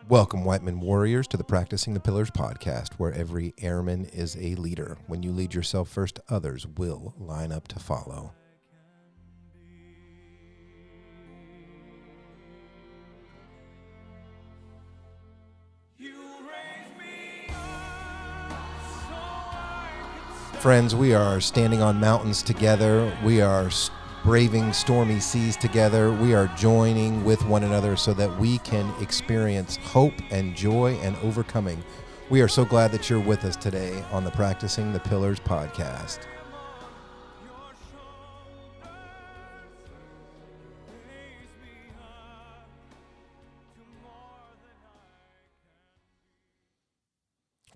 Welcome, Whiteman Warriors, to the Practicing the Pillars podcast, where every airman is a leader. When you lead yourself first, others will line up to follow. Friends, we are standing on mountains together. We are braving stormy seas together. We are joining with one another so that we can experience hope and joy and overcoming. We are so glad that you're with us today on the Practicing the Pillars podcast.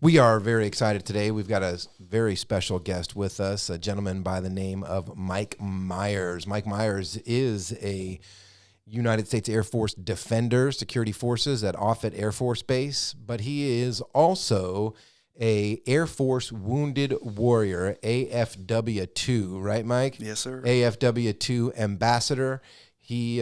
We are very excited today. We've got a very special guest with us, a gentleman by the name of Mike Myers. Mike Myers is a United States Air Force Defender, Security Forces at Offutt Air Force Base, but he is also a Air Force Wounded Warrior, AFW2, right, Mike? Yes, sir. AFW2 ambassador. He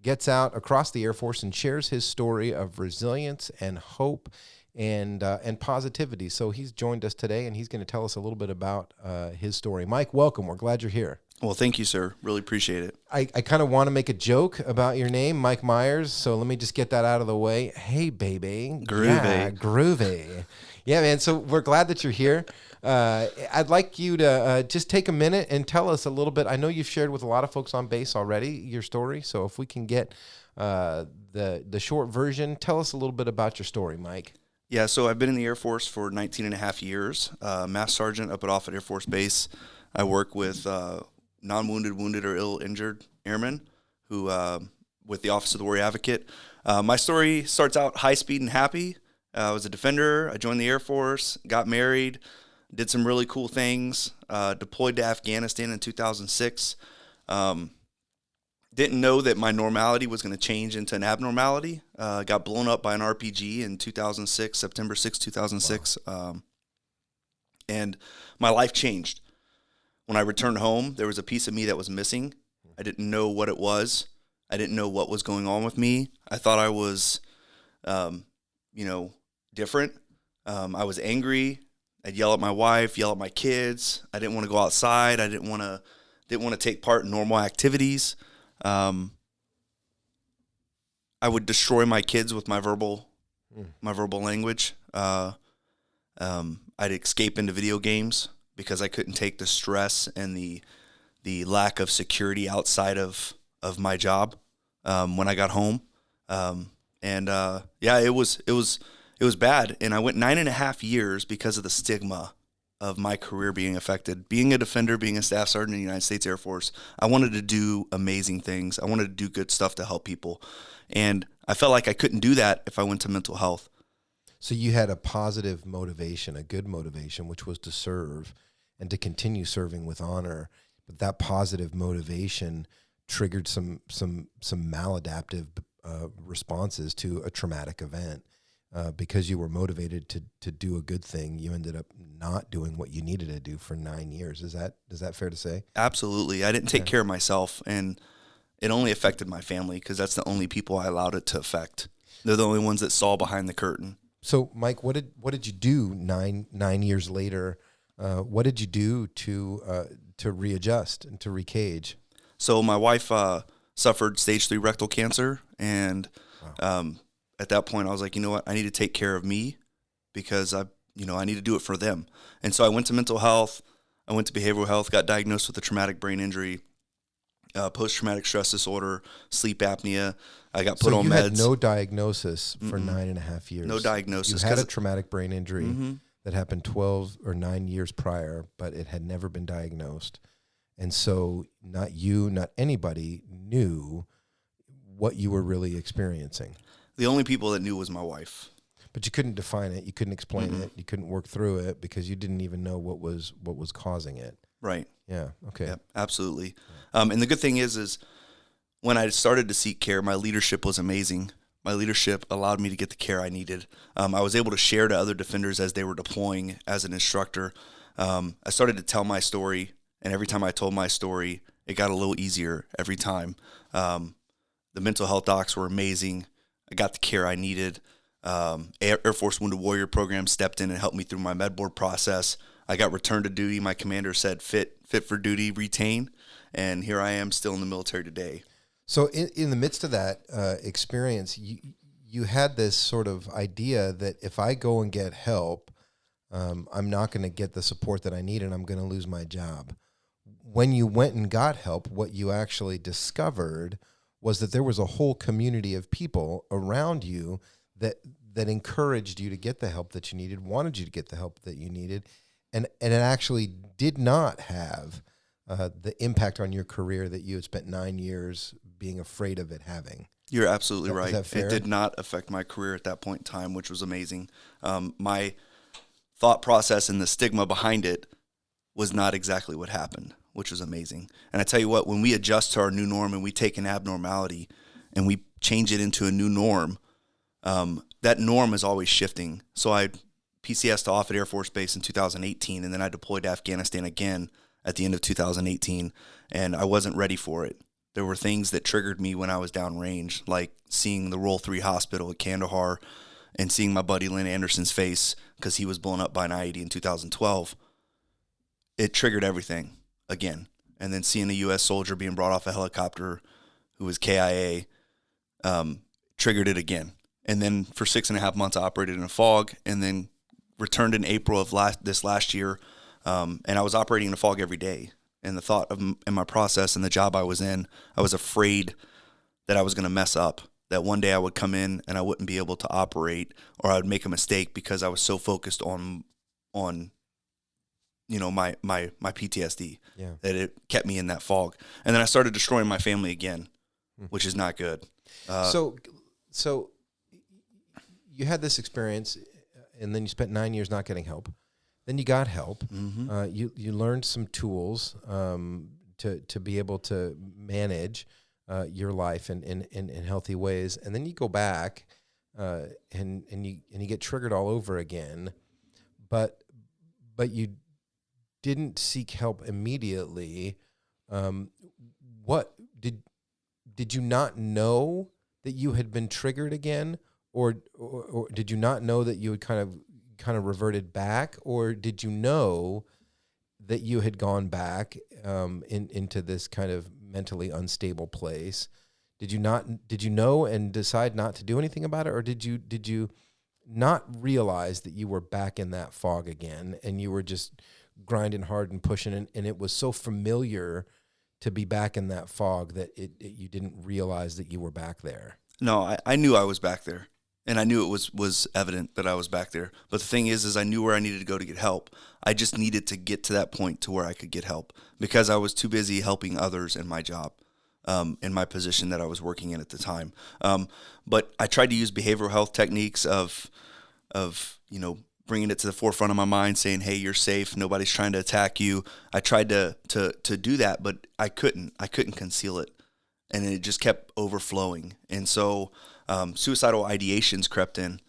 gets out across the Air Force and shares his story of resilience and hope and positivity. So he's joined us today, and he's going to tell us a little bit about his story. Mike, welcome. We're glad you're here. Well, thank you, sir. Really appreciate it. I kind of want to make a joke about your name, Mike Myers, so let me just get that out of the way. Hey, baby. Groovy. Yeah, groovy. Yeah, man, so we're glad that you're here. I'd like you to just take a minute and tell us a little bit. I know you've shared with a lot of folks on base already your story, so if we can get the short version, tell us a little bit about your story, Mike. Yeah, so I've been in the Air Force for 19 and a half years, Master Sergeant up at Offutt Air Force Base. I work with non-wounded, wounded, or ill-injured airmen who, with the Office of the Warrior Advocate. My story starts out high speed and happy. I was a defender. I joined the Air Force, got married, did some really cool things, deployed to Afghanistan in 2006. Didn't know that my normality was going to change into an abnormality. Got blown up by an RPG in 2006, September 6, 2006. Wow. And my life changed. When I returned home, there was a piece of me that was missing. I didn't know what it was. I didn't know what was going on with me. I thought I was, different. I was angry. I'd yell at my wife, yell at my kids. I didn't want to go outside. I didn't want to take part in normal activities. I would destroy my kids with my verbal language. I'd escape into video games because I couldn't take the stress and the lack of security outside of my job when I got home. It was bad. And I went 9.5 years because of the stigma of my career being affected. Being a defender, being a staff sergeant in the United States Air Force, I wanted to do amazing things. I wanted to do good stuff to help people. And I felt like I couldn't do that if I went to mental health. So you had a positive motivation, a good motivation, which was to serve and to continue serving with honor. But that positive motivation triggered some maladaptive responses to a traumatic event. Because you were motivated to do a good thing, you ended up not doing what you needed to do for 9 years. Is that fair to say? Absolutely. I didn't take care of myself, and it only affected my family because that's the only people I allowed it to affect. They're the only ones that saw behind the curtain. So, Mike, what did you do nine years later? What did you do to readjust and to recage? So my wife suffered stage 3 rectal cancer, and wow. At that point, I was like, you know what? I need to take care of me because I need to do it for them. And so I went to mental health. I went to behavioral health, got diagnosed with a traumatic brain injury, post-traumatic stress disorder, sleep apnea. I got put on meds. So you had no diagnosis for 9.5 years. No diagnosis. You had a traumatic brain injury that happened 12 or 9 years prior, but it had never been diagnosed. And so not you, not anybody knew what you were really experiencing. The only people that knew was my wife. But you couldn't define it. You couldn't explain it. You couldn't work through it because you didn't even know what was causing it. Right. Yeah. Okay. Yep, absolutely. And the good thing is when I started to seek care, my leadership was amazing. My leadership allowed me to get the care I needed. I was able to share to other defenders as they were deploying as an instructor. I started to tell my story, and every time I told my story, it got a little easier every time. The mental health docs were amazing. I got the care I needed. Air Force Wounded Warrior program stepped in and helped me through my med board process. I got returned to duty. My commander said, fit for duty, retain. And here I am still in the military today. So in the midst of that experience, you had this sort of idea that if I go and get help, I'm not going to get the support that I need and I'm going to lose my job. When you went and got help, what you actually discovered was that there was a whole community of people around you that encouraged you to get the help that you needed, wanted you to get the help that you needed, and it actually did not have the impact on your career that you had spent 9 years being afraid of it having. You're absolutely right. Is that fair? It did not affect my career at that point in time, which was amazing. My thought process and the stigma behind it was not exactly what happened, which was amazing. And I tell you what, when we adjust to our new norm and we take an abnormality and we change it into a new norm, that norm is always shifting. So I PCS'd to Offutt Air Force Base in 2018, and then I deployed to Afghanistan again at the end of 2018, and I wasn't ready for it. There were things that triggered me when I was downrange, like seeing the Roll 3 hospital at Kandahar and seeing my buddy Lynn Anderson's face because he was blown up by an IED in 2012. It triggered everything again. And then seeing a U.S. soldier being brought off a helicopter who was KIA triggered it again. And then for 6.5 months, I operated in a fog and then returned in April of this last year. And I was operating in a fog every day. And the thought of in my process and the job I was in, I was afraid that I was going to mess up, that one day I would come in and I wouldn't be able to operate, or I would make a mistake because I was so focused on you know, my PTSD, that it kept me in that fog. And then I started destroying my family again, which is not good. So you had this experience, and then you spent 9 years not getting help. Then you got help. Mm-hmm. You learned some tools to be able to manage your life in healthy ways, and then you go back and you get triggered all over again, but you didn't seek help immediately. What did you not know that you had been triggered again, or did you not know that you had kind of reverted back, or did you know that you had gone back into this kind of mentally unstable place? Did you know and decide not to do anything about it, or did you not realize that you were back in that fog again and you were just grinding hard and pushing, and it was so familiar to be back in that fog that you didn't realize that you were back there? No, I knew I was back there. And I knew it was evident that I was back there. But the thing is I knew where I needed to go to get help. I just needed to get to that point to where I could get help because I was too busy helping others in my job, in my position that I was working in at the time. But I tried to use behavioral health techniques of you know, bringing it to the forefront of my mind, saying, hey, you're safe. Nobody's trying to attack you. I tried to do that, but I couldn't conceal it. And it just kept overflowing. And so suicidal ideations crept in.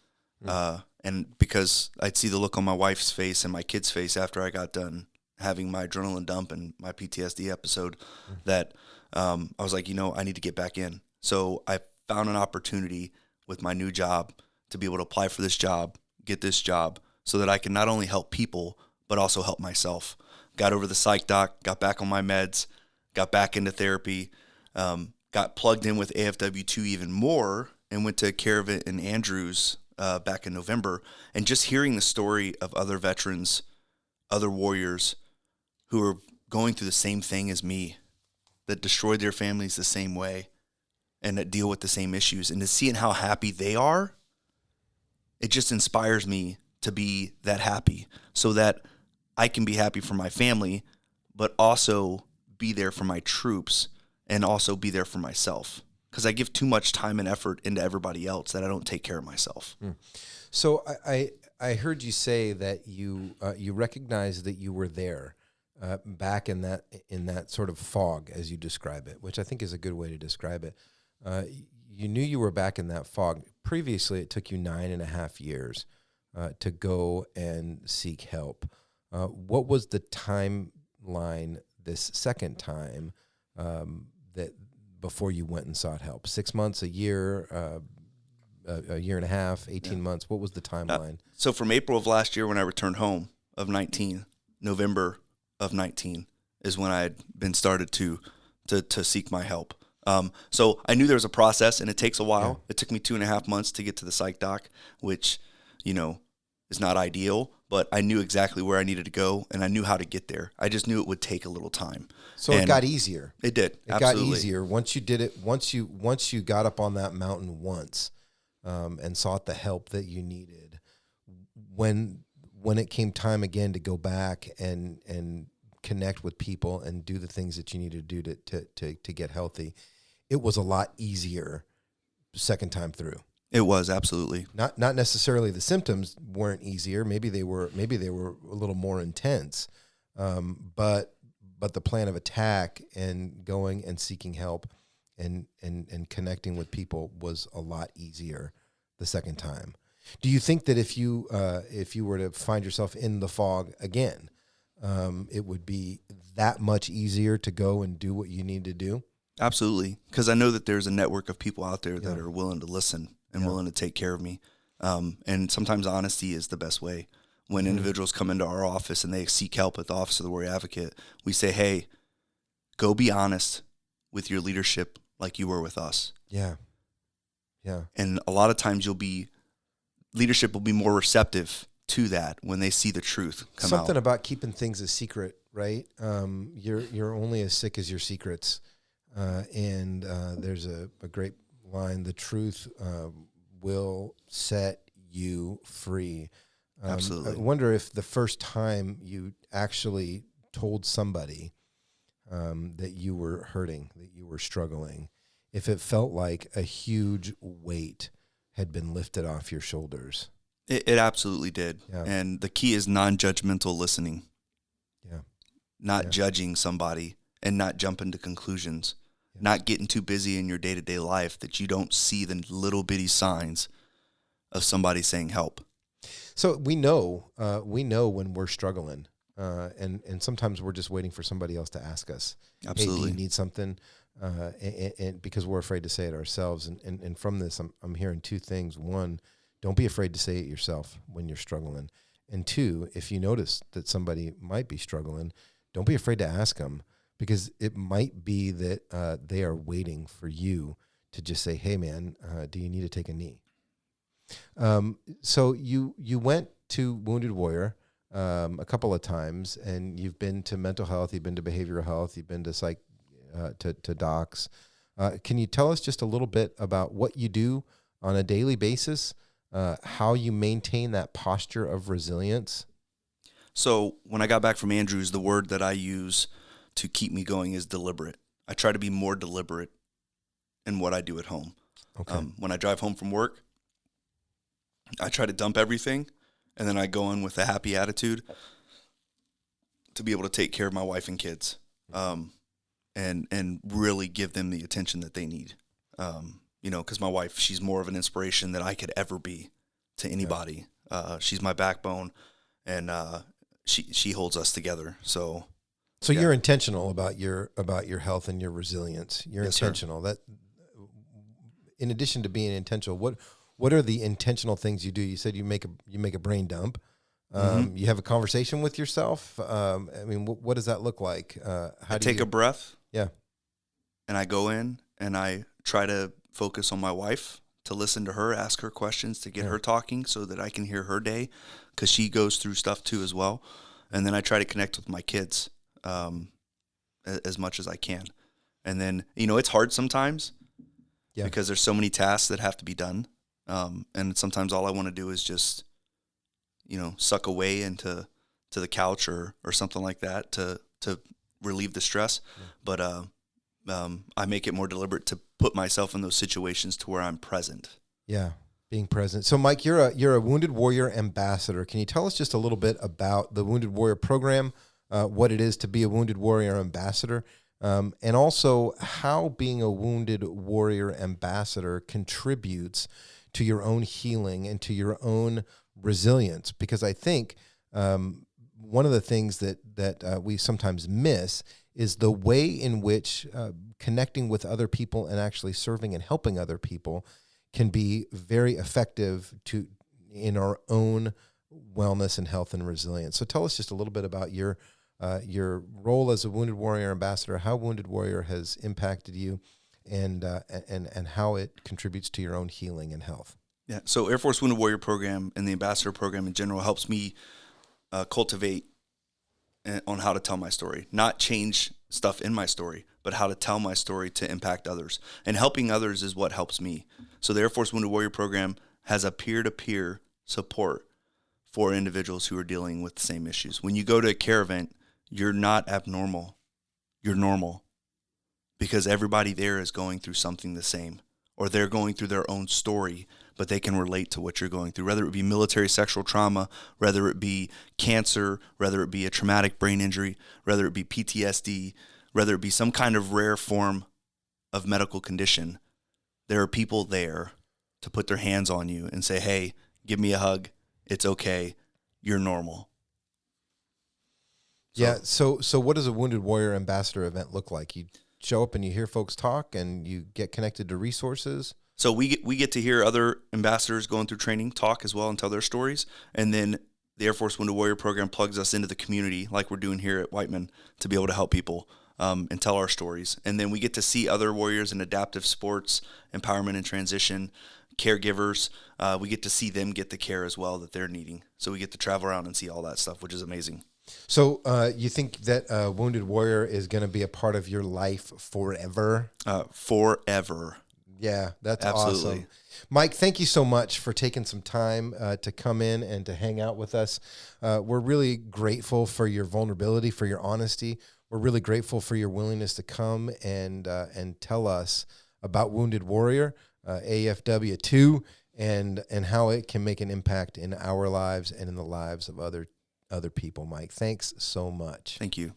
And because I'd see the look on my wife's face and my kid's face after I got done having my adrenaline dump and my PTSD episode, that I was like, you know, I need to get back in. So I found an opportunity with my new job to be able to apply for this job, get this job, so that I can not only help people, but also help myself. Got over the psych doc, got back on my meds, got back into therapy, got plugged in with AFW2 even more, and went to Caravan in Andrews back in November. And just hearing the story of other veterans, other warriors who are going through the same thing as me, that destroyed their families the same way and that deal with the same issues, and to seeing how happy they are, it just inspires me to be that happy so that I can be happy for my family, but also be there for my troops and also be there for myself. Because I give too much time and effort into everybody else that I don't take care of myself. So I heard you say that you recognized that you were there back in that sort of fog, as you describe it, which I think is a good way to describe it. You knew you were back in that fog. Previously, it took you 9.5 years to go and seek help. What was the timeline this second time that before you went and sought help? 6 months, a year, a year and a half, 18 months? What was the timeline? So from April of last year when I returned home of 19, November of 19 is when I had been started to seek my help. So I knew there was a process, and it takes a while. Yeah. It took me 2.5 months to get to the psych doc, which, is not ideal, but I knew exactly where I needed to go, and I knew how to get there. I just knew it would take a little time. So it got easier. It did. It absolutely. got easier once you did it. Once you got up on that mountain once, and sought the help that you needed. When it came time again to go back and connect with people and do the things that you needed to do to get healthy, it was a lot easier second time through. It was, absolutely. Not necessarily the symptoms weren't easier. Maybe they were a little more intense. But the plan of attack and going and seeking help and connecting with people was a lot easier the second time. Do you think that if you were to find yourself in the fog again, it would be that much easier to go and do what you need to do? Absolutely, because I know that there's a network of people out there that are willing to listen and willing to take care of me. And sometimes honesty is the best way. When individuals come into our office and they seek help at the Office of the Warrior Advocate, we say, hey, go be honest with your leadership like you were with us. Yeah. Yeah. And a lot of times leadership will be more receptive to that when they see the truth come out. Something about keeping things a secret, right? You're only as sick as your secrets. And there's a great line, the truth will set you free. Absolutely. I wonder if the first time you actually told somebody that you were hurting, that you were struggling, if it felt like a huge weight had been lifted off your shoulders. It absolutely did. Yeah. And the key is non-judgmental listening. Yeah. Not judging somebody and not jumping to conclusions. Not getting too busy in your day-to-day life that you don't see the little bitty signs of somebody saying help. So we know when we're struggling, and sometimes we're just waiting for somebody else to ask us, absolutely, hey, do you need something? And because we're afraid to say it ourselves. And from this, I'm hearing two things. One, don't be afraid to say it yourself when you're struggling. And two, if you notice that somebody might be struggling, don't be afraid to ask them. Because it might be that they are waiting for you to just say, hey, man, do you need to take a knee? So you went to Wounded Warrior a couple of times, and you've been to mental health, you've been to behavioral health, you've been to psych, to docs. Can you tell us just a little bit about what you do on a daily basis, how you maintain that posture of resilience? So when I got back from Andrews, the word that I use to keep me going is deliberate. I try to be more deliberate in what I do at home. Okay. When I drive home from work, I try to dump everything, and then I go in with a happy attitude to be able to take care of my wife and kids, and really give them the attention that they need. Because my wife, she's more of an inspiration than I could ever be to anybody. She's my backbone, and she holds us together. So you're intentional about your health and your resilience. You're yes, intentional. Sir. That, in addition to being intentional, what are the intentional things you do? You said you make a brain dump. You have a conversation with yourself. What does that look like? I take a breath. Yeah. And I go in and I try to focus on my wife, to listen to her, ask her questions, to get her talking so that I can hear her day, because she goes through stuff too as well. And then I try to connect with my kids as much as I can. And then, it's hard sometimes because there's so many tasks that have to be done. And sometimes all I want to do is just, suck away into the couch or something like that to relieve the stress. Yeah. But I make it more deliberate to put myself in those situations to where I'm present. Yeah, being present. So, Mike, you're a Wounded Warrior ambassador. Can you tell us just a little bit about the Wounded Warrior program, what it is to be a Wounded Warrior ambassador, and also how being a Wounded Warrior ambassador contributes to your own healing and to your own resilience? Because I think one of the things that we sometimes miss is the way in which connecting with other people and actually serving and helping other people can be very effective in our own wellness and health and resilience. So tell us just a little bit about your role as a Wounded Warrior ambassador, how Wounded Warrior has impacted you, and how it contributes to your own healing and health. Yeah. So Air Force Wounded Warrior program and the ambassador program in general helps me cultivate on how to tell my story, not change stuff in my story, but how to tell my story to impact others. And helping others is what helps me. So the Air Force Wounded Warrior program has a peer-to-peer support for individuals who are dealing with the same issues. When you go to a care event, you're not abnormal. You're normal, because everybody there is going through something the same, or they're going through their own story, but they can relate to what you're going through, whether it be military sexual trauma, whether it be cancer, whether it be a traumatic brain injury, whether it be PTSD, whether it be some kind of rare form of medical condition. There are people there to put their hands on you and say, hey, give me a hug. It's okay. You're normal. Yeah. So what does a Wounded Warrior ambassador event look like? You show up and you hear folks talk and you get connected to resources. So we get to hear other ambassadors going through training talk as well and tell their stories. And then the Air Force Wounded Warrior program plugs us into the community like we're doing here at Whiteman to be able to help people and tell our stories. And then we get to see other warriors in adaptive sports, empowerment and transition, caregivers. We get to see them get the care as well that they're needing. So we get to travel around and see all that stuff, which is amazing. So you think that Wounded Warrior is going to be a part of your life forever? Forever. Yeah, that's Absolutely. awesome. Mike, thank you so much for taking some time to come in and to hang out with us. We're really grateful for your vulnerability, for your honesty. We're really grateful for your willingness to come and tell us about Wounded Warrior, AFW 2, and how it can make an impact in our lives and in the lives of other people. Mike, thanks so much. Thank you.